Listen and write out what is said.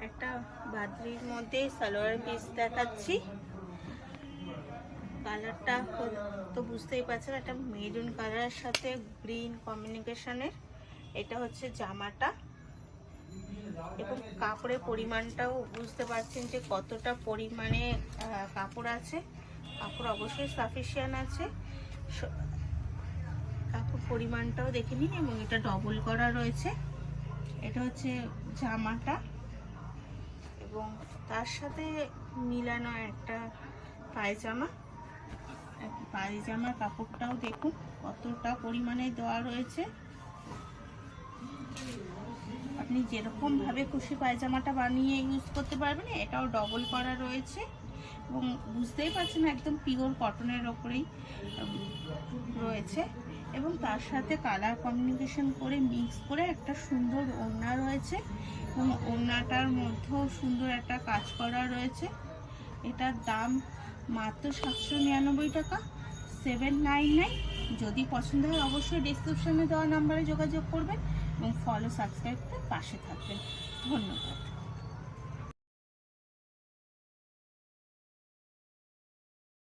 একটা বাদ্রির মধ্যে সালোয়ার পিস দেখাচ্ছি। কালারটা তো বুঝতেই পারছেন, একটা মেরুন কালারের সাথে গ্রিন কম্বিনেশনের। এটা হচ্ছে জামাটা এবং কাপড়ের পরিমাণটাও বুঝতে পারছেন যে কতটা পরিমাণে কাপড় আছে। কাপড় অবশ্যই সাফিসিয়েন্ট আছে, কাপড় পরিমাণটাও দেখে নিন। এবং এটা ডবল করা রয়েছে। এটা হচ্ছে জামাটা এবং তার সাথে মিলানো একটা পায়জামা। পায়জামার কাপড়টাও দেখুন কতটা পরিমাণে দেওয়া রয়েছে। আপনি যেরকম ভাবে খুশি পায়জামাটা বানিয়ে ইউজ করতে পারবেন। এটাও ডবল করা রয়েছে এবং বুঝতেই পারছেন একদম পিওর কটনের ওপরেই রয়েছে। এবং তার সাথে কালার কম্বিনেশন করে মিক্স করে একটা সুন্দর ওড়না রয়েছে এবং ওড়নাটার মধ্যেও সুন্দর একটা কাজ করা রয়েছে। এটার দাম মাত্র 799 টাকা, 799। যদি পছন্দ হয় অবশ্যই ডেসক্রিপশনে দেওয়া নাম্বারে যোগাযোগ করবেন এবং ফলো সাবস্ক্রাইব করে পাশে থাকবেন। ধন্যবাদ।